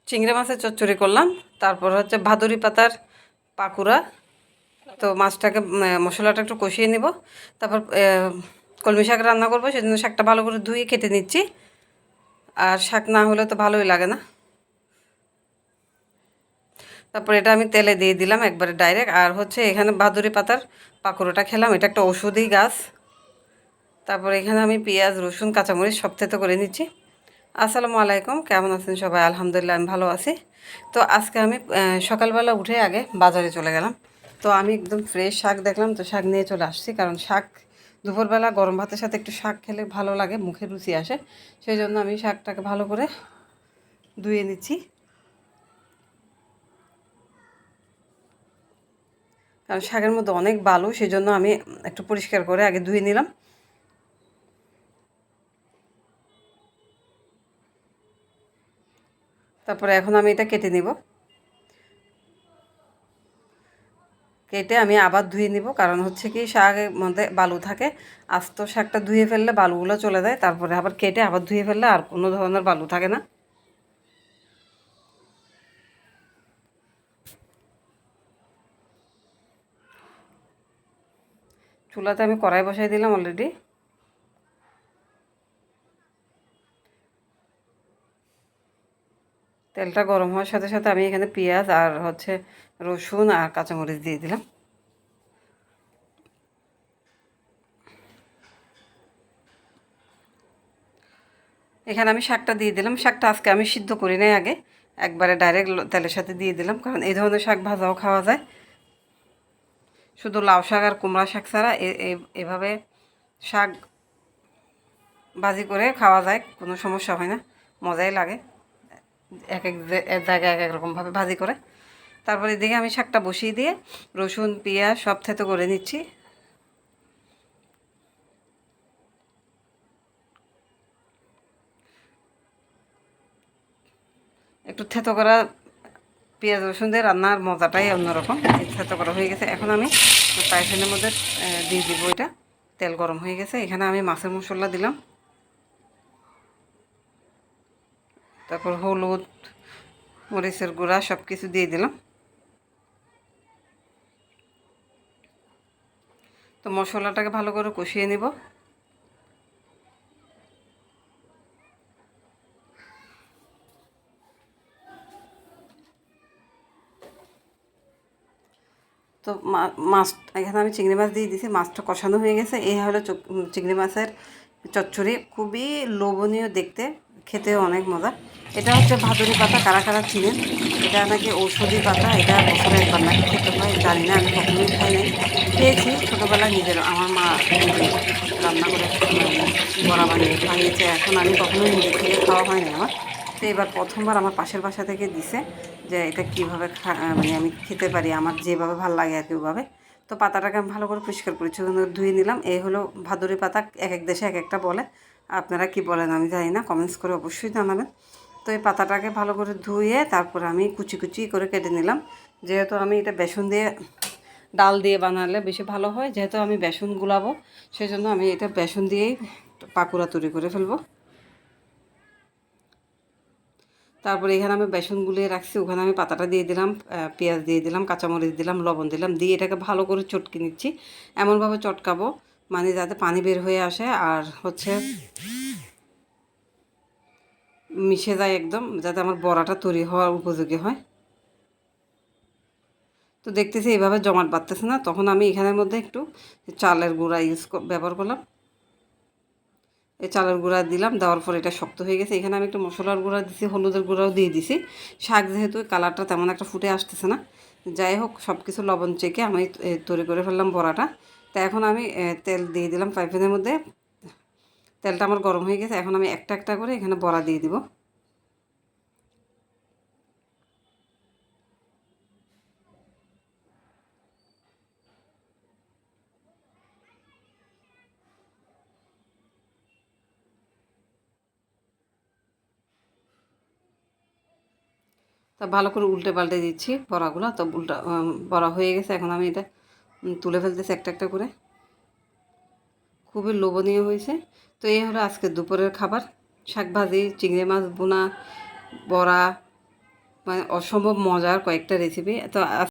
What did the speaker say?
চিংড়ি মাছের চচ্চড়ি করলাম। তারপর হচ্ছে ভাদুরি পাতার পাকুড়া। তো মাছটাকে মশলাটা একটু কষিয়ে নিব। তারপর কলমি শাক রান্না করবো, সেজন্য শাকটা ভালো করে ধুয়ে কেটে নিচ্ছি। আর শাক না হলে তো ভালোই লাগে না। তারপর এটা আমি তেলে দিয়ে দিলাম একবারে ডাইরেক্ট। আর হচ্ছে এখানে ভাদুরি পাতার পাকুড়াটা খেলাম, এটা একটা ওষুধি গাছ। তারপর এখানে আমি পেঁয়াজ, রসুন, কাঁচামরিচ সব থেতো করে নিচ্ছি। আসসালামু আলাইকুম, কেমন আছেন সবাই? আলহামদুলিল্লাহ আমি ভালো আছি। তো আজকে আমি সকালবেলা উঠে আগে বাজারে চলে গেলাম। তো আমি একদম ফ্রেশ শাক দেখলাম, তো শাক নিয়ে চলে আসছি। কারণ শাক দুপুরবেলা গরম ভাতের সাথে একটু শাক খেলে ভালো লাগে, মুখে রুচি আসে। সেই জন্য আমি শাকটাকে ভালো করে ধুয়ে নিচ্ছি। কারণ শাকের মধ্যে অনেক বালু, সেই জন্য আমি একটু পরিষ্কার করে আগে ধুয়ে নিলাম। তারপরে এখন আমি এটা কেটে নিব। কেটে আমি আবার ধুয়ে নিব, কারণ হচ্ছে কি শাকের মধ্যে বালু থাকে। আস্ত শাকটা ধুয়ে ফেললে বালুগুলো চলে যায়, তারপরে আবার কেটে আবার ধুয়ে ফেললে আর কোনো ধরনের বালু থাকে না। চুলাতে আমি কড়াই বসাই দিলাম অলরেডি। তেলটা গরম হওয়ার সাথে সাথে আমি এখানে পেঁয়াজ আর হচ্ছে রসুন আর কাঁচামরিচ দিয়ে দিলাম। এখানে আমি শাকটা দিয়ে দিলাম। শাকটা আজকে আমি সিদ্ধ করি নাই আগে, একবারে ডাইরেক্ট তেলের সাথে দিয়ে দিলাম। কারণ এই ধরনের শাক ভাজাও খাওয়া যায়, শুধু লাউ শাক আর কুমড়া শাক ছাড়া এভাবে শাক ভাজি করে খাওয়া যায়, কোনো সমস্যা হয় না, মজাই লাগে। এক এক জায়গায় এক এক রকমভাবে ভাজি করে। তারপরে এদিকে আমি শাকটা বসিয়ে দিয়ে রসুন পেঁয়াজ সব থেতো করে নিচ্ছি। একটু থেতো করা পেঁয়াজ রসুন দিয়ে রান্নার মজাটাই অন্যরকম। থেতো করা হয়ে গেছে, এখন আমি ফ্রাই প্যানের মধ্যে দিয়ে দিব এটা। তেল গরম হয়ে গেছে, এখানে আমি মাছের মশলা দিলাম। তারপর হলুদ, মরিচের গুঁড়া সব কিছু দিয়ে দিলাম। তো মশলাটাকে ভালো করে কষিয়ে নিব। তো মাছ এখানে আমি চিংড়ি মাছ দিয়ে দিয়েছি, মাছটা কষানো হয়ে গেছে। এই হলো চিংড়ি মাছের চচ্চড়ি, খুবই লোভনীয় দেখতে, খেতেও অনেক মজা। এটা হচ্ছে ভাদুরি পাতা, কারা কারা চিনেন? এটা নাকি ঔষধি পাতা, এটা বছরে একবার নাকি খেতে হয়, জানি না, আমি কখনোই খাই নাই। খেয়েছি ছোটোবেলায়, নিজের আমার মা নিজে রান্না করে বড়া বানিয়ে খাইয়েছে। এখন আমি কখনোই নিজের থেকে খাওয়া হয় না আমার। তো এবার প্রথমবার আমার পাশের বাসা থেকে দিছে যে এটা কীভাবে মানে আমি খেতে পারি, আমার যেভাবে ভালো লাগে আর কি ওভাবে। তো পাতাটাকে আমি ভালো করে পরিষ্কার পরিচ্ছন্ন ধুয়ে নিলাম। এই হলো ভাদুরি পাতা, এক এক দেশে এক একটা বলে, আপনারা কি বলেন আমি জানি না, কমেন্টস করে অবশ্যই জানাবেন। তো এই পাতাটাকে ভালো করে ধুয়ে তারপর আমি কুচি কুচি করে কেটে নিলাম। যেহেতু আমি এটা বেসন দিয়ে, ডাল দিয়ে বানালে বেশি ভালো হয়, যেহেতু আমি বেসন গুলাবো, সেই জন্য আমি এটা বেসন দিয়েই পাকুড়া তৈরি করে ফেলবো। তারপরে এখানে আমি বেসন গুলিয়ে রাখছি, ওখানে আমি পাতাটা দিয়ে দিলাম, পেঁয়াজ দিয়ে দিলাম, কাঁচামরিচ দিলাম, লবণ দিলাম, দিয়ে এটাকে ভালো করে চটকে নিচ্ছি। এমনভাবে চটকাবো মানে যাতে পানি বের হয়ে আসে আর হচ্ছে মিশে যায় একদম, যাতে আমার বড়াটা তৈরি হওয়ার উপযোগী হয়। তো দেখতেছি এইভাবে জমাট বাঁধতেছে না, তখন আমি এখানের মধ্যে একটু চালের গুঁড়া ব্যবহার করলাম। এই চালের গুঁড়া দিলাম, দেওয়ার পর এটা শক্ত হয়ে গেছে। এখানে আমি একটু মশলার গুঁড়া দিছি, হলুদের গুঁড়াও দিয়ে দিছি। শাক যেহেতু কালারটা তেমন একটা ফুটে আসতেছে না, যাই হোক সব কিছু লবণ চেখে আমি তৈরি করে ফেললাম বড়াটা। তো এখন আমি তেল দিয়ে দিলাম ফ্রাই প্যানের মধ্যে। তেলটা আমার গরম হয়ে গেছে, এখন আমি একটা একটা করে এখানে বড়া দিয়ে দিব। তা ভালো করে উল্টে পাল্টে দিচ্ছি বড়াগুলো। তো বড়া হয়ে গেছে, এখন আমি এটা তুলে ফেলতেছি একটা একটা করে। খুবই লোভনীয় হয়েছে। তো এই হলো আজকে দুপুরের খাবার, শাক ভাজি, চিংড়ি মাছ বোনা, বড়া, মানে অসম্ভব মজার কয়েকটা রেসিপি। তো